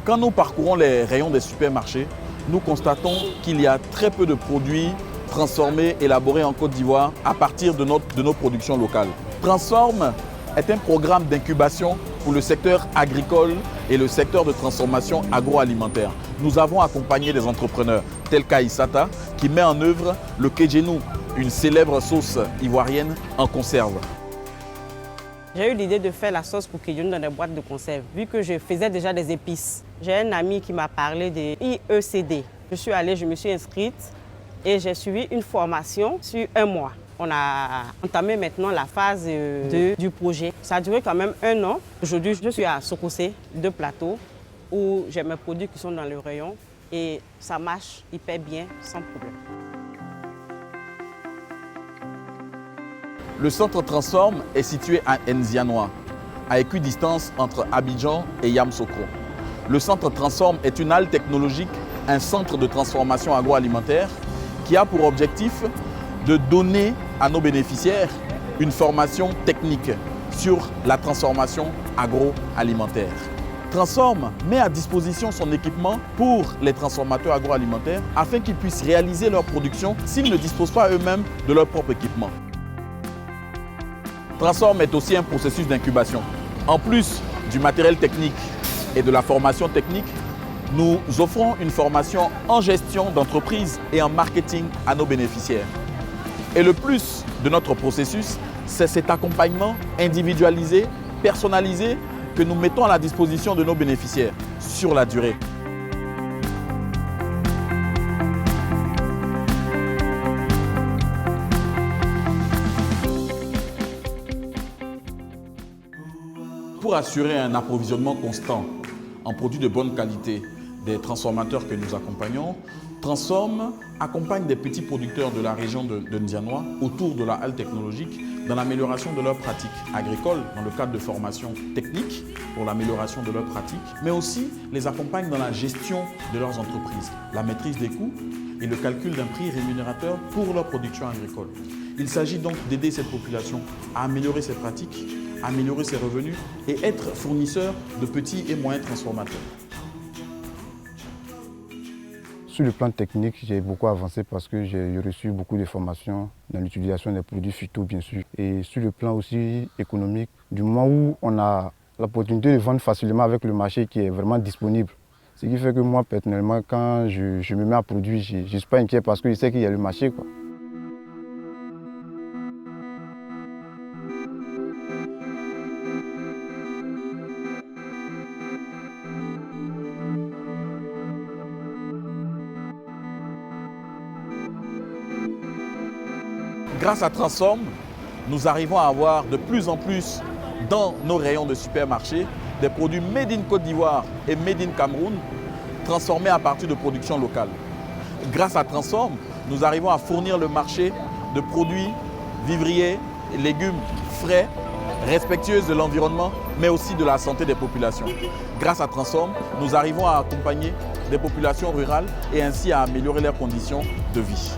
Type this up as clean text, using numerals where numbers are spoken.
Quand nous parcourons les rayons des supermarchés, nous constatons qu'il y a très peu de produits transformés, élaborés en Côte d'Ivoire à partir de nos productions locales. Transform est un programme d'incubation pour le secteur agricole et le secteur de transformation agroalimentaire. Nous avons accompagné des entrepreneurs tels qu'Aïssata qui met en œuvre le Kéjenou, une célèbre sauce ivoirienne en conserve. J'ai eu l'idée de faire la sauce pour Kéjenou dans des boîtes de conserve, vu que je faisais déjà des épices. J'ai un ami qui m'a parlé de IECD. Je suis allée, je me suis inscrite et j'ai suivi une formation sur 1 mois. On a entamé maintenant la phase 2 du projet. Ça a duré quand même 1 an. Aujourd'hui, je suis à Sokosé, 2 plateaux, où j'ai mes produits qui sont dans le rayon et ça marche hyper bien, sans problème. Le centre Transform est situé à Nzianois, à équidistance entre Abidjan et Yamoussoukro. Le centre Transform est une halle technologique, un centre de transformation agroalimentaire qui a pour objectif de donner à nos bénéficiaires une formation technique sur la transformation agroalimentaire. Transform met à disposition son équipement pour les transformateurs agroalimentaires afin qu'ils puissent réaliser leur production s'ils ne disposent pas eux-mêmes de leur propre équipement. Transform est aussi un processus d'incubation. En plus du matériel technique et de la formation technique, nous offrons une formation en gestion d'entreprise et en marketing à nos bénéficiaires. Et le plus de notre processus, c'est cet accompagnement individualisé, personnalisé, que nous mettons à la disposition de nos bénéficiaires sur la durée. Pour assurer un approvisionnement constant en produits de bonne qualité des transformateurs que nous accompagnons, Transform accompagne des petits producteurs de la région de Nzianois autour de la halle technologique dans l'amélioration de leurs pratiques agricoles, dans le cadre de formations techniques pour l'amélioration de leurs pratiques, mais aussi les accompagne dans la gestion de leurs entreprises, la maîtrise des coûts et le calcul d'un prix rémunérateur pour leur production agricole. Il s'agit donc d'aider cette population à améliorer ses pratiques, améliorer ses revenus et être fournisseur de petits et moyens transformateurs. Sur le plan technique, j'ai beaucoup avancé parce que j'ai reçu beaucoup de formations dans l'utilisation des produits phyto, bien sûr. Et sur le plan aussi économique, du moment où on a l'opportunité de vendre facilement avec le marché qui est vraiment disponible. Ce qui fait que moi, personnellement, quand je me mets à produire, je ne suis pas inquiet parce que je sais qu'il y a le marché, quoi. Grâce à Transform, nous arrivons à avoir de plus en plus dans nos rayons de supermarchés des produits made in Côte d'Ivoire et made in Cameroun transformés à partir de productions locales. Grâce à Transform, nous arrivons à fournir le marché de produits vivriers et légumes frais, respectueux de l'environnement, mais aussi de la santé des populations. Grâce à Transform, nous arrivons à accompagner des populations rurales et ainsi à améliorer leurs conditions de vie.